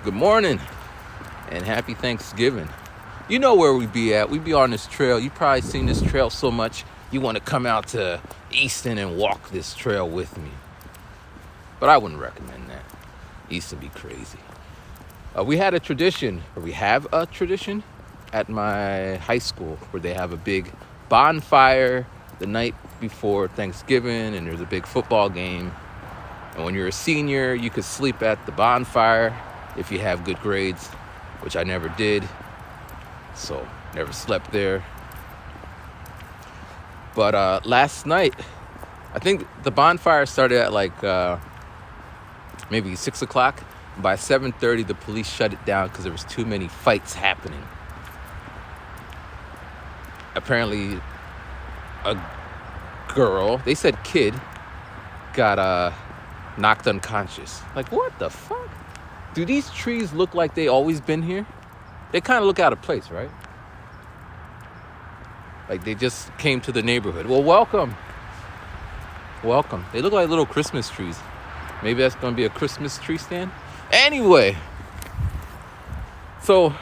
Good morning and happy Thanksgiving. You know where we be at. We be on this trail. You probably seen this trail so much you want to come out to Easton and walk this trail with me. But I wouldn't recommend that. Easton be crazy. We have a tradition at my high school where they have a big bonfire the night before Thanksgiving, and there's a big football game. And when you're a senior, you could sleep at the bonfire if you have good grades, which I never did, so never slept there. But last night, I think the bonfire started at like maybe 6 o'clock. By 7:30, the police shut it down because there was too many fights happening. Apparently, a girl, they said kid, got knocked unconscious. Like, what the fuck? Do these trees look like they always been here? They kind of look out of place, right? Like they just came to the neighborhood. Well, welcome. Welcome. They look like little Christmas trees. Maybe that's going to be a Christmas tree stand. Anyway, so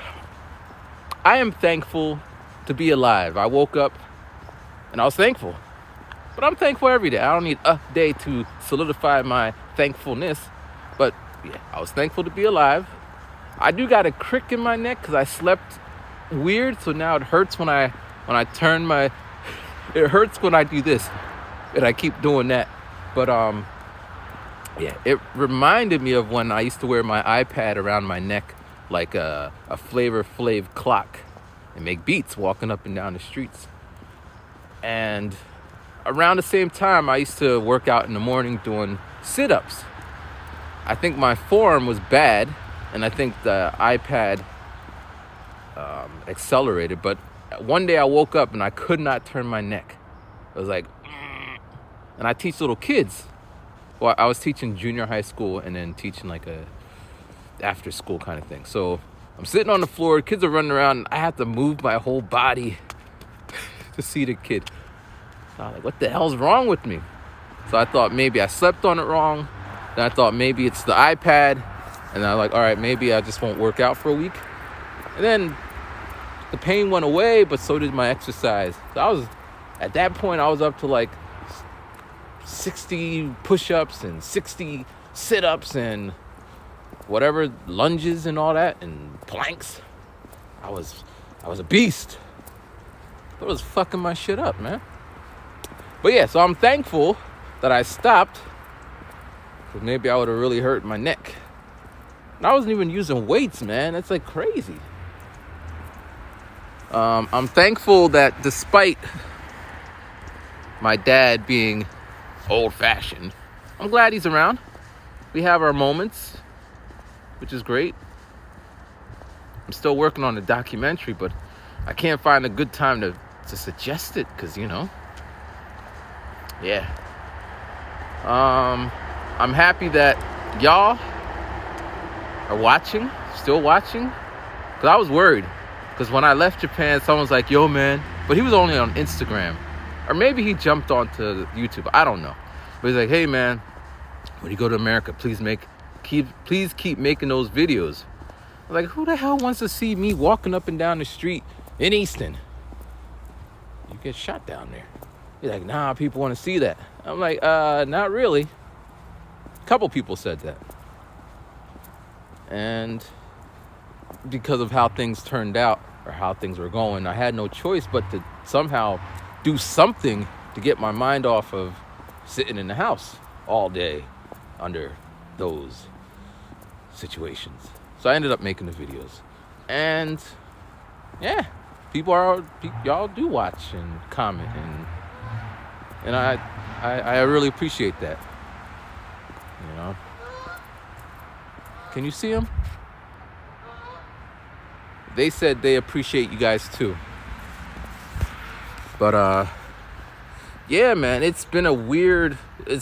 I am thankful to be alive. I woke up and I was thankful. But I'm thankful every day. I don't need a day to solidify my thankfulness. But yeah, I was thankful to be alive. I do got a crick in my neck because I slept weird. So now it hurts when I turn my... It hurts when I do this. And I keep doing that. But yeah, it reminded me of when I used to wear my iPad around my neck like a Flavor Flav clock and make beats walking up and down the streets. And around the same time, I used to work out in the morning doing sit-ups. I think my form was bad, and I think the iPad accelerated. But one day I woke up and I could not turn my neck. I was like, and I teach little kids. Well, I was teaching junior high school and then teaching like a after school kind of thing. So I'm sitting on the floor, kids are running around, and I have to move my whole body to see the kid. So I was like, what the hell's wrong with me? So I thought maybe I slept on it wrong. Then I thought maybe it's the iPad. And I was like, all right, maybe I just won't work out for a week. And then the pain went away, but so did my exercise. So at that point, I was up to like 60 push-ups and 60 sit-ups and whatever, lunges and all that, and planks. I was a beast. That was fucking my shit up, man. But yeah, so I'm thankful that I stopped, because maybe I would have really hurt my neck. And I wasn't even using weights, man. That's like crazy. I'm thankful that despite my dad being old-fashioned, I'm glad he's around. We have our moments, which is great. I'm still working on the documentary, but I can't find a good time to suggest it, because, you know. Yeah. I'm happy that y'all are watching, still watching. Because I was worried. Because when I left Japan, someone was like, yo, man. But he was only on Instagram. Or maybe he jumped onto YouTube. I don't know. But he's like, hey, man, when you go to America, please keep making those videos. I'm like, who the hell wants to see me walking up and down the street in Easton? You get shot down there. He's like, nah, people want to see that. I'm like, not really. A couple people said that. And because of how things turned out, or how things were going, I had no choice but to somehow do something to get my mind off of sitting in the house all day under those situations. So I ended up making the videos. And yeah, y'all do watch and comment, and I really appreciate that. You know? Can you see them? They said they appreciate you guys too. But yeah, man, it's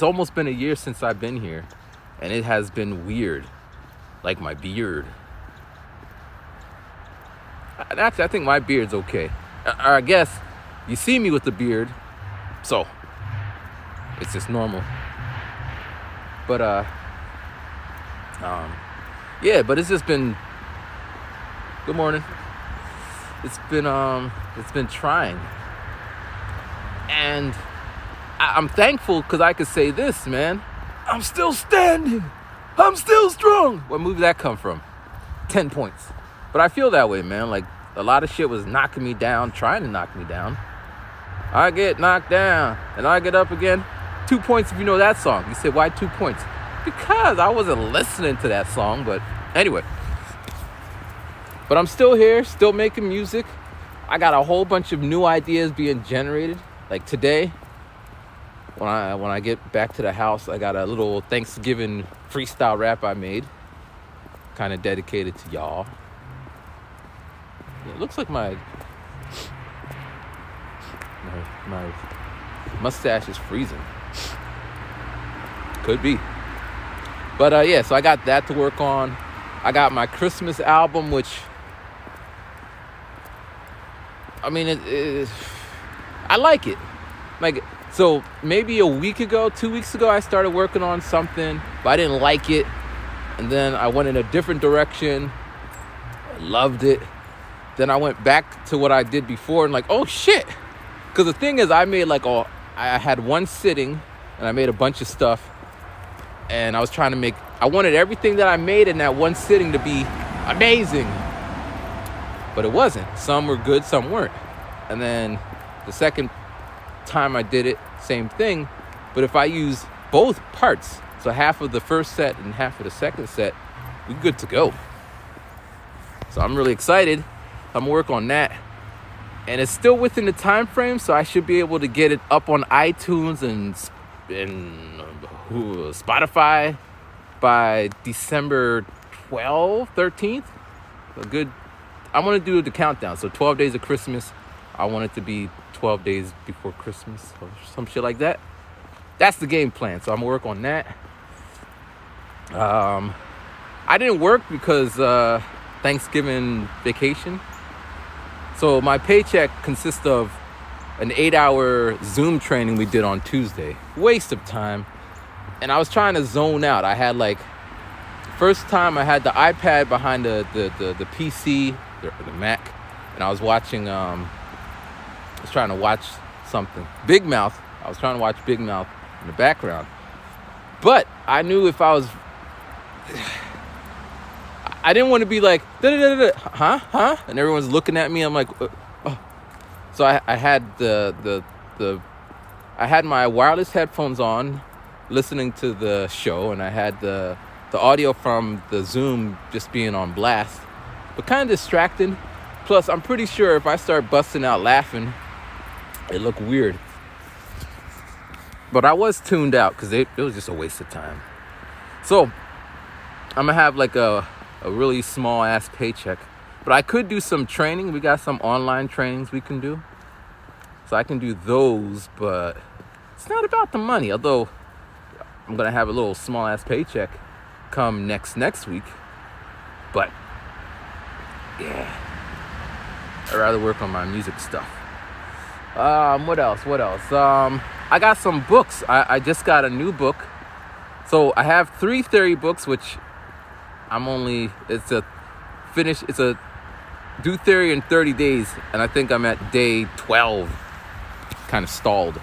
almost been a year since I've been here, and it has been weird. Like my beard. Actually, I think my beard's okay. I guess you see me with the beard, so it's just normal. But Yeah, but it's just been, good morning. It's been trying. And I'm thankful because I could say this, man. I'm still standing. I'm still strong. What movie did that come from? 10 points. But I feel that way, man. Like, a lot of shit was knocking me down, trying to knock me down. I get knocked down and I get up again. 2 points if you know that song. You say, why 2 points? Because I wasn't listening to that song, but anyway. But I'm still here, still making music. I got a whole bunch of new ideas being generated. Like today, when I get back to the house, I got a little Thanksgiving freestyle rap I made, kind of dedicated to y'all. It looks like my mustache is freezing. Could be. But yeah, so I got that to work on. I got my Christmas album, which, I mean, I like it. Like, so maybe a week ago, 2 weeks ago, I started working on something, but I didn't like it. And then I went in a different direction. I loved it. Then I went back to what I did before and like, oh shit. Because the thing is, I had one sitting and I made a bunch of stuff. And I was trying to I wanted everything that I made in that one sitting to be amazing. But it wasn't. Some were good, some weren't. And then the second time I did it, same thing. But if I use both parts, so half of the first set and half of the second set, we're good to go. So I'm really excited. I'm gonna work on that. And it's still within the time frame, so I should be able to get it up on iTunes and Spotify by December 12th, 13th. A good, I want to do the countdown. So 12 days of Christmas. I want it to be 12 days before Christmas or some shit like that. That's the game plan. So I'm gonna work on that. I didn't work because Thanksgiving vacation. So my paycheck consists of an 8-hour Zoom training we did on Tuesday. Waste of time. And I was trying to zone out. I had first time I had the iPad behind the PC, the Mac, and I was watching, I was trying to watch something. Big Mouth. I was trying to watch Big Mouth in the background. But I knew if I was, I didn't want to be like, huh? And everyone's looking at me. I'm like, oh. So I had I had my wireless headphones on, listening to the show, and I had the audio from the Zoom just being on blast, but kind of distracting. Plus, I'm pretty sure if I start busting out laughing, it looked weird. But I was tuned out because it was just a waste of time. So I'm gonna have like a really small ass paycheck, but I could do some training. We got some online trainings we can do, so I can do those. But it's not about the money, although I'm gonna have a little small ass paycheck come next week. But yeah, I'd rather work on my music stuff. What else? I got some books. I just got a new book. So I have 3 theory books, which it's a do theory in 30 days. And I think I'm at day 12, kind of stalled.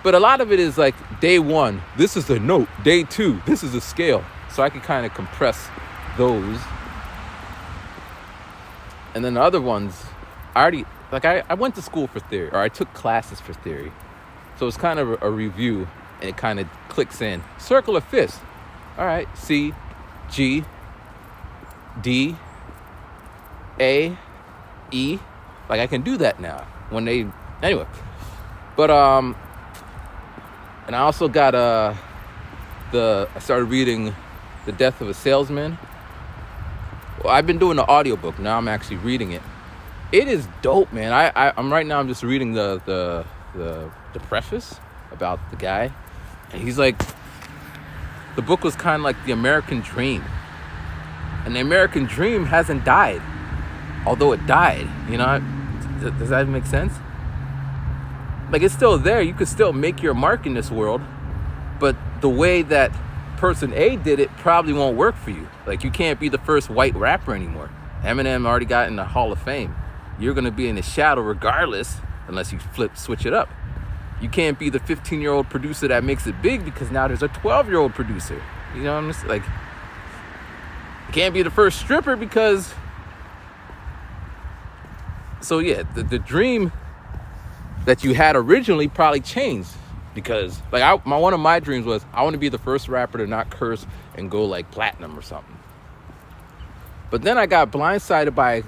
But a lot of it is like day 1, this is the note. Day 2, this is the scale. So I can kind of compress those. And then the other ones, I went to school for theory, or I took classes for theory. So it's kind of a review, and it kind of clicks in. Circle of fifths. All right, C, G, D, A, E. Like I can do that now. Anyway. But and I also got I started reading The Death of a Salesman. Well, I've been doing the audiobook. Now I'm actually reading it. It is dope, man. I'm just reading the preface about the guy, and he's like, the book was kind of like the American dream, and the American dream hasn't died, although it died. You know, does that make sense? Like, it's still there. You could still make your mark in this world, but the way that person A did it probably won't work for you. Like, you can't be the first white rapper anymore. Eminem already got in the Hall of Fame. You're going to be in the shadow regardless, unless you switch it up. You can't be the 15-year-old producer that makes it big, because now there's a 12-year-old producer. You know what I'm saying? Like, you can't be the first stripper because... So yeah, the dream that you had originally probably changed, because like one of my dreams was I want to be the first rapper to not curse and go like platinum or something. But then I got blindsided by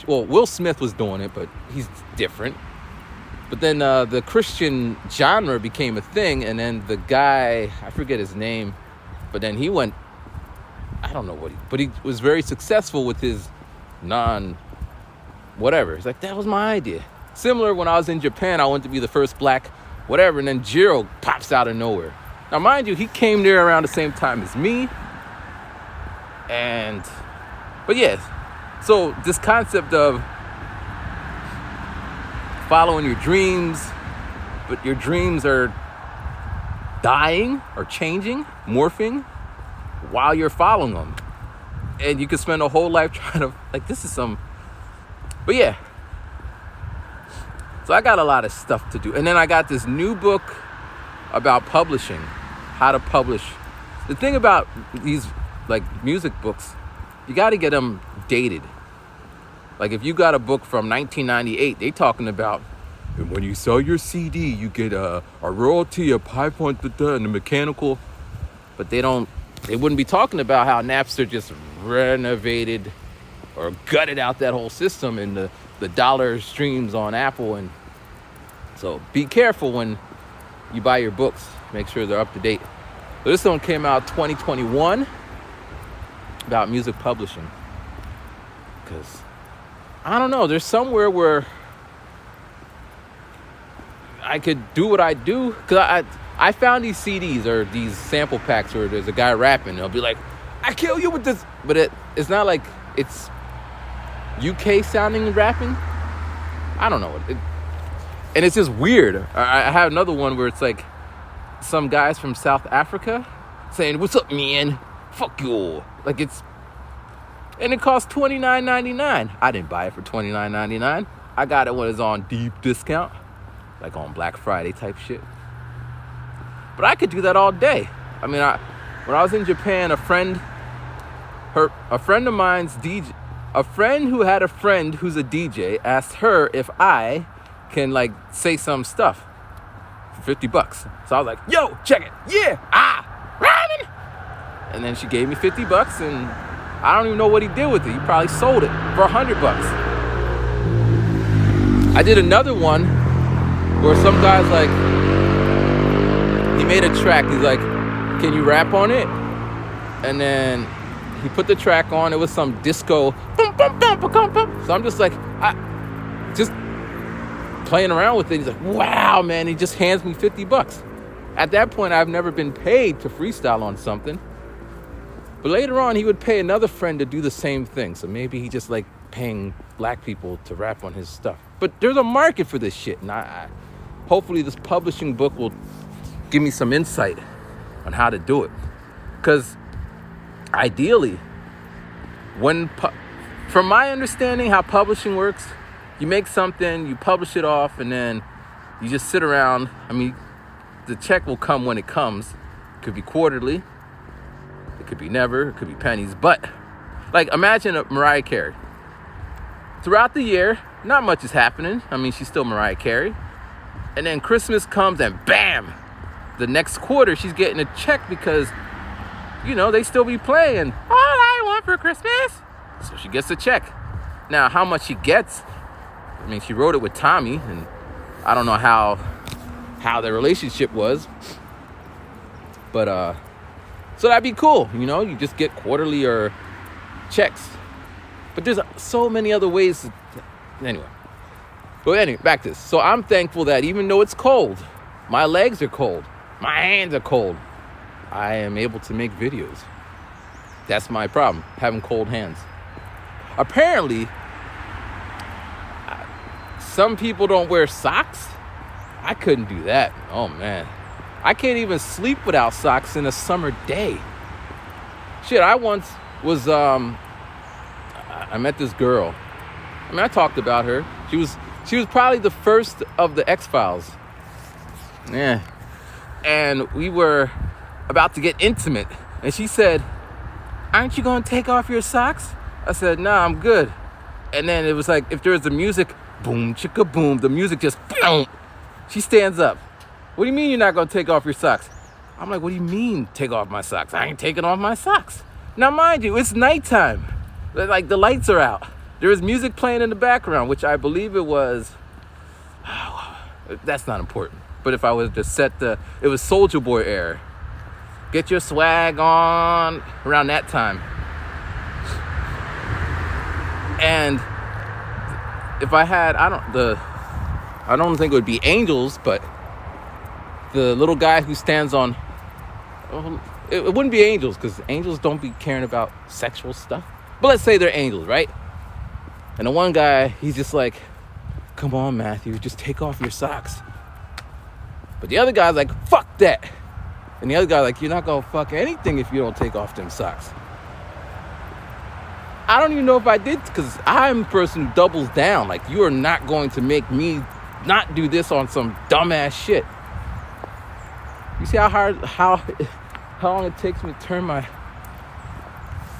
Will Smith was doing it, but he's different. But then the Christian genre became a thing, and then the guy, I forget his name, but then he went, I don't know but he was very successful with his whatever. It's like, that was my idea. Similar, when I was in Japan, I wanted to be the first black whatever, and then Jiro pops out of nowhere. Now, mind you, he came there around the same time as me. But yes, so this concept of following your dreams, but your dreams are dying or changing, morphing while you're following them. And you could spend a whole life trying to, like, this is some, but yeah. So I got a lot of stuff to do. And then I got this new book about publishing, how to publish. The thing about these, like, music books, you got to get them dated. Like, if you got a book from 1998, they talking about, and when you sell your CD, you get a royalty of 5 and the mechanical. But they wouldn't be talking about how Napster just renovated or gutted out that whole system and the dollar streams on Apple. And so be careful when you buy your books. Make sure they're up to date. So this one came out 2021 about music publishing. Because, I don't know, there's somewhere where I could do what I do. Because I found these CDs or these sample packs where there's a guy rapping. They'll be like, I kill you with this. But it's not like it's UK sounding rapping. I don't know. And it's just weird. I have another one where it's like some guys from South Africa saying, what's up, man? Fuck you. Like, and it costs $29.99. I didn't buy it for $29.99. I got it when it's on deep discount, like on Black Friday type shit. But I could do that all day. I mean, when I was in Japan, a friend of mine's DJ, a friend who had a friend who's a DJ asked her if I can, like, say some stuff for $50. So I was like, yo, check it. Yeah. Rhyming. And then she gave me $50, and I don't even know what he did with it. He probably sold it for $100. I did another one where some guy's like, he made a track. He's like, can you rap on it? And then he put the track on. It was some disco. So I'm just like, just playing around with it. He's like, wow, man. He just hands me $50. At that point, I've never been paid to freestyle on something. But later on, he would pay another friend to do the same thing. So maybe he just like paying black people to rap on his stuff. But there's a market for this shit. And hopefully this publishing book will give me some insight on how to do it. Because ideally, from my understanding how publishing works, you make something, you publish it off, and then you just sit around. I mean, the check will come when it comes. It could be quarterly. It could be never. It could be pennies. But, like, imagine Mariah Carey. Throughout the year, not much is happening. I mean, she's still Mariah Carey. And then Christmas comes and bam! The next quarter, she's getting a check because, you know, they still be playing All I Want for Christmas. So she gets a check. Now, how much she gets, I mean, she wrote it with Tommy, and I don't know how their relationship was. But, so that'd be cool, you know? You just get quarterly or checks. But there's so many other ways. Anyway. But anyway, back to this. So I'm thankful that even though it's cold, my legs are cold, my hands are cold, I am able to make videos. That's my problem, having cold hands. Apparently, some people don't wear socks. I couldn't do that. Oh, man. I can't even sleep without socks in a summer day. Shit, I once was, I met this girl. I mean, I talked about her. She was probably the first of the X-Files. Yeah. And we were about to get intimate. And she said, "Aren't you going to take off your socks?" I said, "Nah, I'm good." And then it was like, if there was the music, boom, chicka boom, the music just, boom. She stands up. "What do you mean you're not going to take off your socks?" I'm like, "What do you mean take off my socks? I ain't taking off my socks." Now, mind you, it's nighttime. Like, the lights are out. There is music playing in the background, which I believe it was, that's not important. But if I was to set it was Soulja Boy era. Get your swag on, around that time. And if I had, I don't think it would be Angels, but the little guy who stands on, it wouldn't be Angels, because Angels don't be caring about sexual stuff. But let's say they're Angels, right? And the one guy, he's just like, "Come on, Matthew, just take off your socks." But the other guy's like, "Fuck that." And the other guy's like, "You're not gonna fuck anything if you don't take off them socks." I don't even know if I did, because I'm a person who doubles down. Like, you are not going to make me not do this on some dumbass shit. You see how long it takes me to turn my...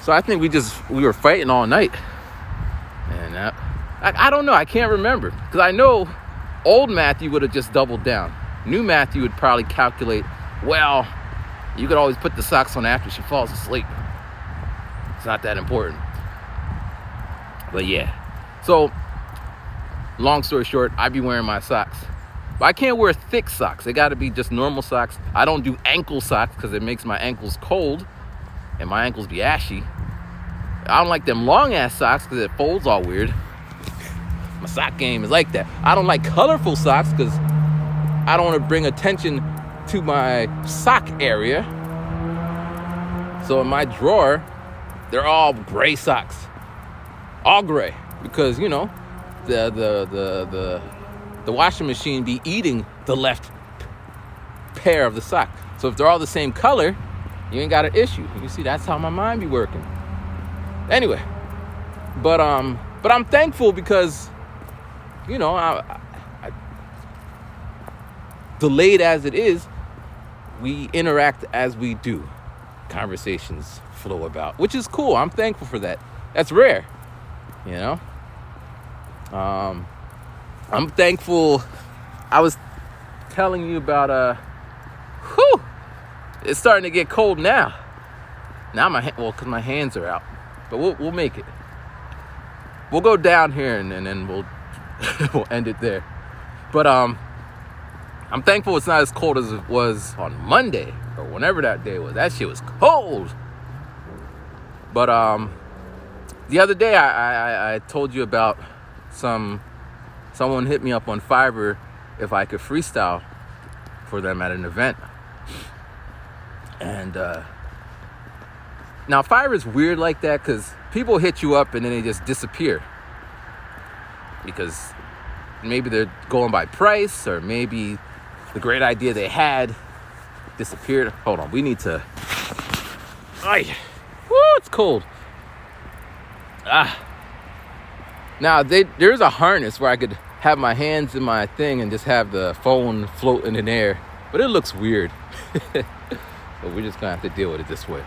So I think we were fighting all night. And I don't know. I can't remember. Because I know old Matthew would have just doubled down. New Matthew would probably calculate, well, you could always put the socks on after she falls asleep. It's not that important. But yeah. So, long story short, I be wearing my socks. But I can't wear thick socks. They got to be just normal socks. I don't do ankle socks because it makes my ankles cold. And my ankles be ashy. I don't like them long ass socks because it folds all weird. My sock game is like that. I don't like colorful socks because I don't want to bring attention to my sock area. So in my drawer, they're all gray socks. All gray. Because, you know, the washing machine be eating the left pair of the sock. So if they're all the same color, you ain't got an issue. You see, that's how my mind be working. Anyway, but I'm thankful because, you know, I delayed as it is, we interact as we do. Conversations flow about, which is cool. I'm thankful for that. That's rare, you know. I'm thankful. I was telling you about it's starting to get cold now. Now because my hands are out, but we'll make it. We'll go down here and then we'll we'll end it there. But I'm thankful it's not as cold as it was on Monday or whenever that day was. That shit was cold. But the other day I told you about someone hit me up on Fiverr if I could freestyle for them at an event. And now Fiverr is weird like that because people hit you up and then they just disappear. Because maybe they're going by price, or maybe the great idea they had disappeared. Hold on, we need to... Woo, it's cold. Now, there's a harness where I could have my hands in my thing and just have the phone floating in air. But it looks weird. But we're just going to have to deal with it this way.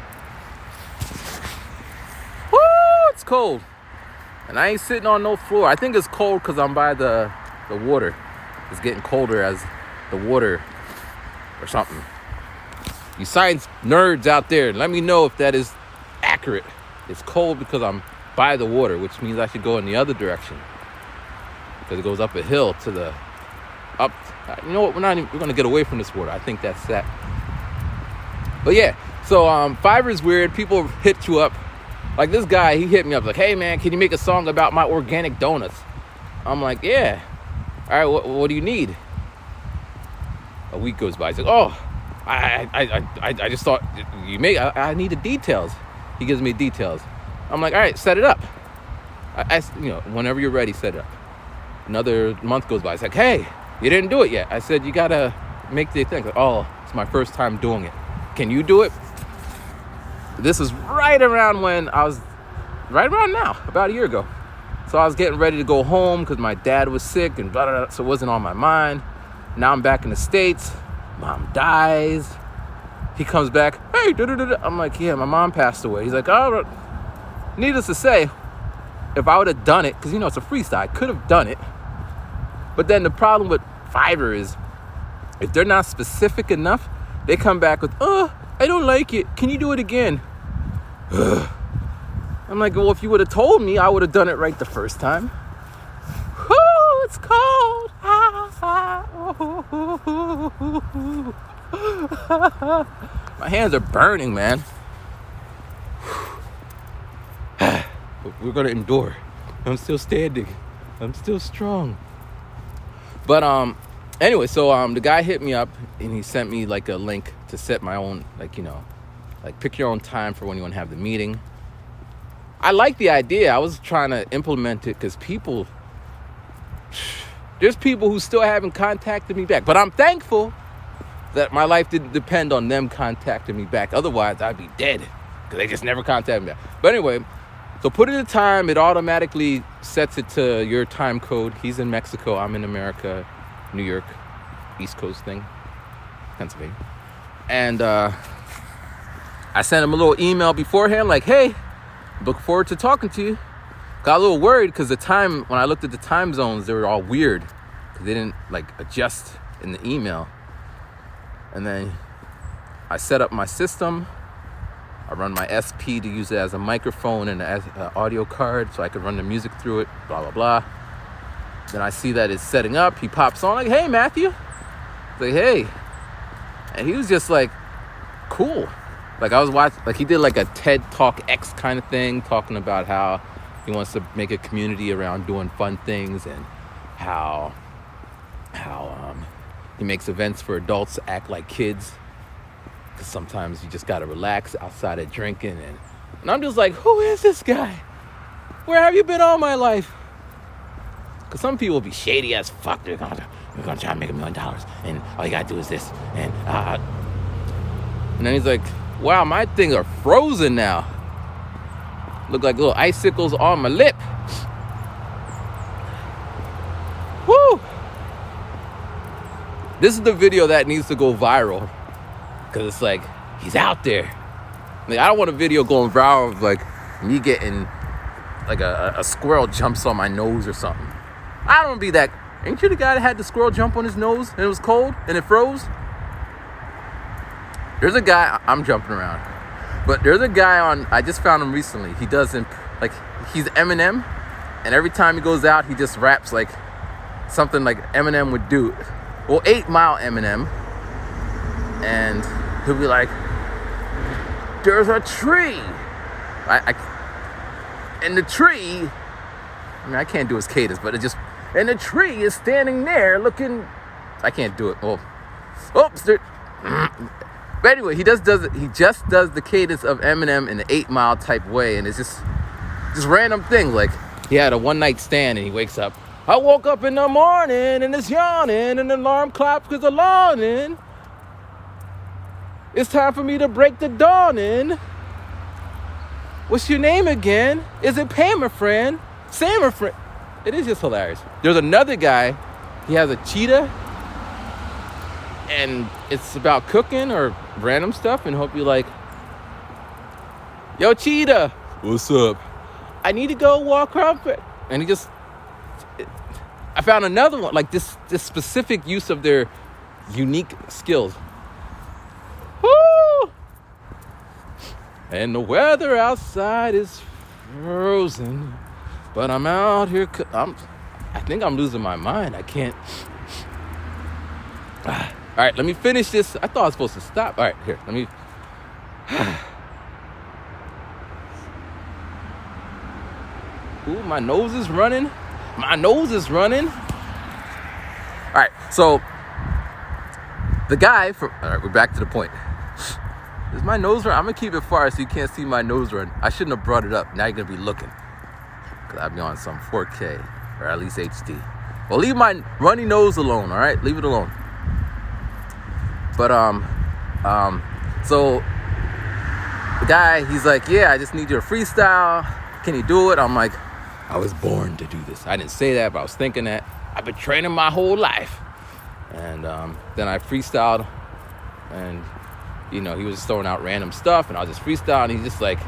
Woo, it's cold. And I ain't sitting on no floor. I think it's cold because I'm by the water. It's getting colder as the water or something. You science nerds out there, let me know if that is accurate. It's cold because I'm by the water, which means I should go in the other direction. Because it goes up a hill to the up. You know what? We're going to get away from this water. I think that's that. But yeah, so Fiverr is weird. People hit you up. Like this guy, he hit me up like, "Hey man, can you make a song about my organic donuts?" I'm like, "Yeah." All right, what do you need? A week goes by. He's like, "Oh, I just thought you make. I need the details." He gives me details. I'm like, "All right, set it up." I whenever you're ready, set it up. Another month goes by. It's like, "Hey, you didn't do it yet." I said, "You gotta make the thing." Like, "Oh, It's my first time doing it. Can you do it? This is right around now, about a year ago. So I was getting ready to go home because my dad was sick and blah, blah, blah, so it wasn't on my mind. Now I'm back in the States. Mom dies. He comes back, hey, I'm like, yeah, my mom passed away. He's like, oh, needless to say, if I would have done it, because, it's a freestyle, I could have done it. But then the problem with Fiverr is, if they're not specific enough, they come back with, I don't like it. Can you do it again? I'm like, well, if you would have told me, I would have done it right the first time. Oh, it's cold. My hands are burning, man. But we're gonna endure. I'm still standing. I'm still strong. But anyway, so the guy hit me up and he sent me like a link to set my own, like pick your own time for when you want to have the meeting. I like the idea. I was trying to implement it because there's people who still haven't contacted me back. But I'm thankful that my life didn't depend on them contacting me back. Otherwise, I'd be dead because they just never contacted me back. But anyway, so put in the time. It automatically sets it to your time code. He's in Mexico. I'm in America, New York, East Coast thing, Pennsylvania. And I sent him a little email beforehand like, hey, look forward to talking to you. Got a little worried because when I looked at the time zones, they were all weird. They didn't adjust in the email. And then I set up my system. I run my SP to use it as a microphone and as an audio card so I could run the music through it, blah, blah, blah. Then I see that it's setting up. He pops on like, hey, Matthew. Like, hey. And he was just like, cool. Like I was watching, he did like a TED Talk X kind of thing, talking about how he wants to make a community around doing fun things and how he makes events for adults to act like kids. Because sometimes you just got to relax outside of drinking. And I'm just like, who is this guy? Where have you been all my life? Because some people be shady as fuck. We're going to try and make $1 million. And all you got to do is this. And then he's like, wow, my things are frozen now. Look like little icicles on my lip. Woo! This is the video that needs to go viral. Because it's like, he's out there. I don't want a video going viral of me getting a squirrel jumps on my nose or something. I don't want to be that. Ain't you the guy that had the squirrel jump on his nose and it was cold and it froze? There's a guy, I'm jumping around, but there's a guy I just found him recently. He doesn't, he's Eminem, and every time he goes out, he just raps something like Eminem would do. Well, 8 Mile Eminem, and he'll be like, there's a tree. And the tree, I can't do his cadence, but and the tree is standing there looking, I can't do it. Well, oops, but anyway, he just does the cadence of Eminem in the 8 Mile type way, and it's just random things. Like he had a one night stand and he wakes up. I woke up in the morning and it's yawning and the alarm clock because the lawning. It's time for me to break the dawning. What's your name again? Is it Pam, my friend? Sam, my friend? It is just hilarious. There's another guy. He has a cheetah. And it's about cooking or random stuff. And he'll be like, yo, cheetah. What's up? I need to go walk around. And I found another one. This specific use of their unique skills. Woo! And the weather outside is frozen, but I'm out here. I think I'm losing my mind. I can't. All right, let me finish this. I thought I was supposed to stop. All right, here, let me. Ooh, my nose is running. My nose is running. All right, so the guy all right, we're back to the point. Is my nose run? I'm gonna keep it far so you can't see my nose run. I shouldn't have brought it up. Now you're gonna be looking. Cause I'll be on some 4K or at least HD. Well, leave my runny nose alone, all right? Leave it alone. But So the guy, he's like, yeah, I just need you to freestyle. Can you do it? I'm like, I was born to do this. I didn't say that, but I was thinking that. I've been training my whole life. And then I freestyled, and he was just throwing out random stuff, and I was just freestyling, and he's just like,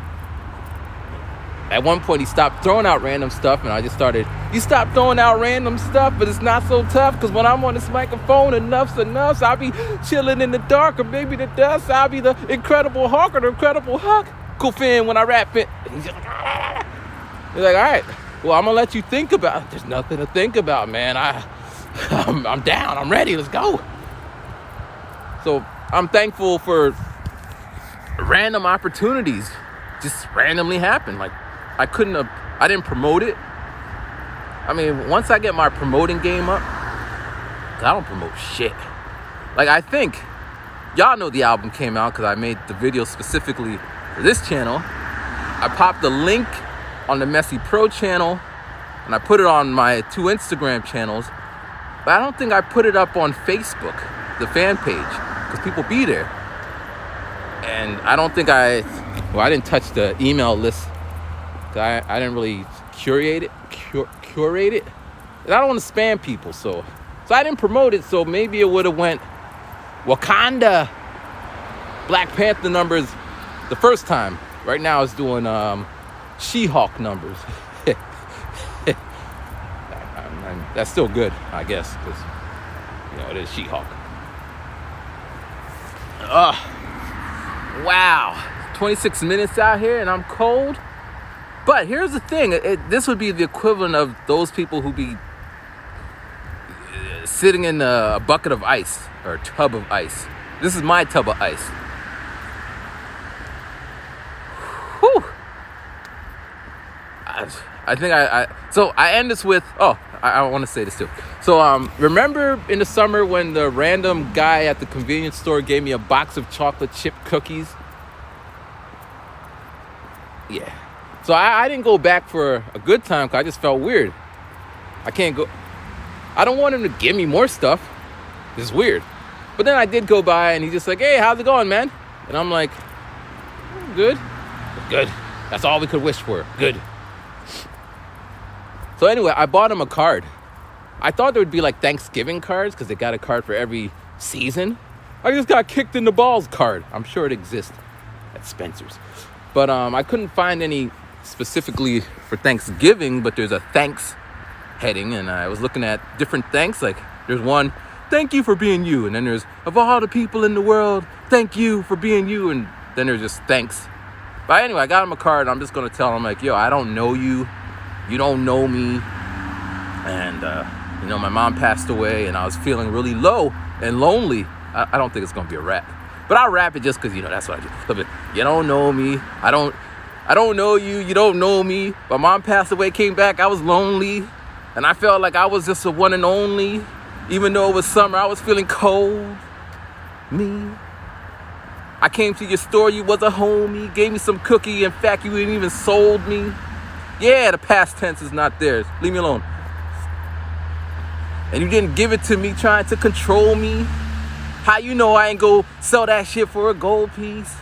at one point he stopped throwing out random stuff, and I just started, you stop throwing out random stuff, but it's not so tough, because when I'm on this microphone, enough's enough, so I'll be chilling in the dark, or maybe the dust, I'll be the Incredible Hulk or the Incredible Hulk. Cool fan when I rap it. He's just like, he's like, all right, well, I'm going to let you think about it. There's nothing to think about, man. I'm down. I'm ready. Let's go. So I'm thankful for random opportunities just randomly happen. Like I didn't promote it. I mean, once I get my promoting game up, 'cause I don't promote shit. Like I think y'all know the album came out because I made the video specifically for this channel. I popped the link on the Messy Pro channel and I put it on my 2 Instagram channels. But I don't think I put it up on Facebook, the fan page, because people be there. And I don't think I didn't touch the email list. I didn't really curate it. And I don't want to spam people, so I didn't promote it. So maybe it would have went Wakanda Black Panther numbers the first time. Right now it's doing She-Hulk numbers. That's still good, I guess, because it is She-Hulk. Wow, 26 minutes out here and I'm cold. But here's the thing, this would be the equivalent of those people who be sitting in a bucket of ice or a tub of ice. This is my tub of ice. Whew. I think so I end this with, I want to say this too. So remember in the summer when the random guy at the convenience store gave me a box of chocolate chip cookies? Yeah. So I didn't go back for a good time because I just felt weird. I don't want him to give me more stuff. It's weird. But then I did go by and he's just like, hey, how's it going, man? And I'm like, good. Good. That's all we could wish for. Good. So anyway, I bought him a card. I thought there would be like Thanksgiving cards because they got a card for every season. I just got kicked in the balls card. I'm sure it exists at Spencer's. But I couldn't find any specifically for Thanksgiving, but there's a thanks heading. And I was looking at different thanks. Like there's one, thank you for being you. And then there's, of all the people in the world, thank you for being you. And then there's just thanks. But anyway, I got him a card. And I'm just going to tell him like, yo, I don't know you. You don't know me. And, my mom passed away and I was feeling really low and lonely. I don't think it's going to be a rap. But I'll rap it just because, that's what I do. You don't know me. I don't know you. You don't know me. My mom passed away, came back. I was lonely. And I felt like I was just a one and only. Even though it was summer, I was feeling cold. Me. I came to your store. You was a homie. Gave me some cookie. In fact, you ain't even sold me. Yeah, the past tense is not theirs. Leave me alone. And you didn't give it to me trying to control me. How you know I ain't go sell that shit for a gold piece?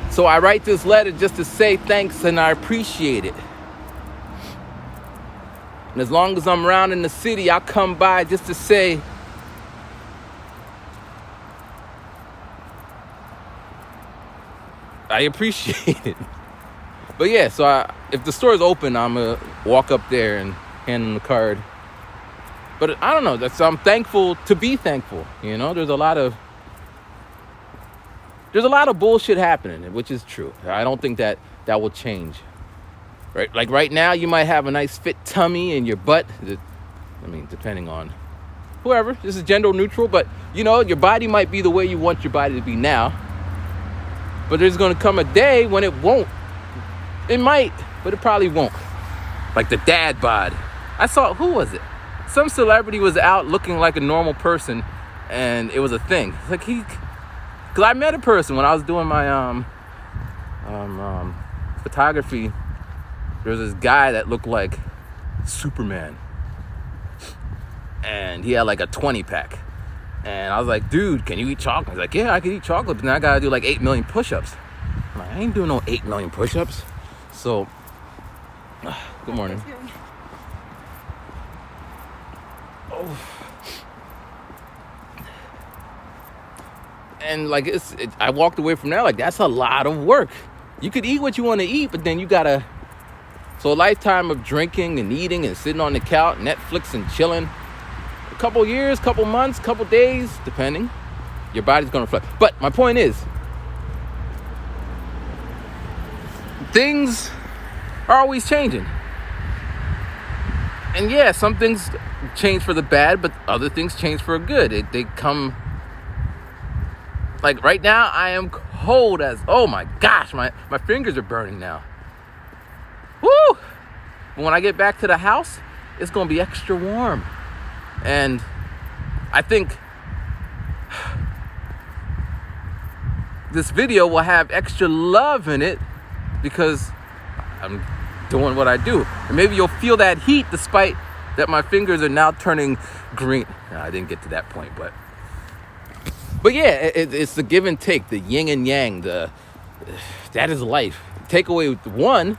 So I write this letter just to say thanks and I appreciate it. And as long as I'm around in the city, I'll come by just to say, I appreciate it. But yeah, so if the store's open, I'm going to walk up there and hand them the card. But I don't know. I'm thankful to be thankful. There's a lot of bullshit happening, which is true. I don't think that will change. Right? Like right now, you might have a nice fit tummy in your butt. Depending on whoever. This is gender neutral, but your body might be the way you want your body to be now. But there's going to come a day when it won't. It might, but it probably won't. Like the dad bod. I saw, who was it? Some celebrity was out looking like a normal person, and it was a thing. Like because I met a person when I was doing my photography. There was this guy that looked like Superman. and he had like a 20 pack. And I was like, dude, can you eat chocolate? He's like, yeah, I can eat chocolate, but then I gotta do like 8 million push-ups. I'm like, I ain't doing no 8 million push-ups. So, good morning. Oh. And like, I walked away from there like, that's a lot of work. You could eat what you want to eat, but then you gotta, so a lifetime of drinking and eating and sitting on the couch, Netflix and chilling, a couple years, couple months, couple days, depending, your body's gonna reflect. But my point is, things are always changing. And yeah, some things change for the bad, but other things change for good. They come, like right now, I am cold as, oh my gosh, my fingers are burning now. Woo! But when I get back to the house, it's gonna be extra warm. And I think this video will have extra love in it because I'm doing what I do. And maybe you'll feel that heat despite that my fingers are now turning green. No, I didn't get to that point, but yeah, it's the give and take, the yin and yang, that is life. Take away one,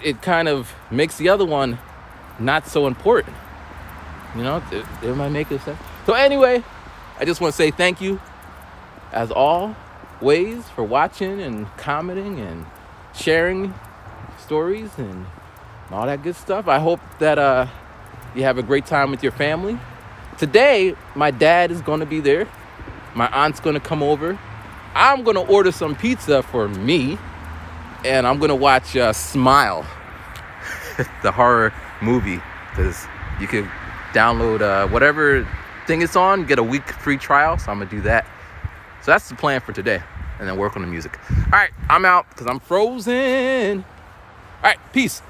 it kind of makes the other one not so important. You know, it might make sense. So anyway, I just want to say thank you, as always, for watching and commenting and sharing stories and all that good stuff. I hope that you have a great time with your family. Today, my dad is going to be there. My aunt's going to come over. I'm going to order some pizza for me. And I'm going to watch Smile, the horror movie. Because you can download whatever thing it's on, get a week free trial. So I'm going to do that. So that's the plan for today. And then work on the music. All right, I'm out because I'm frozen. All right, peace.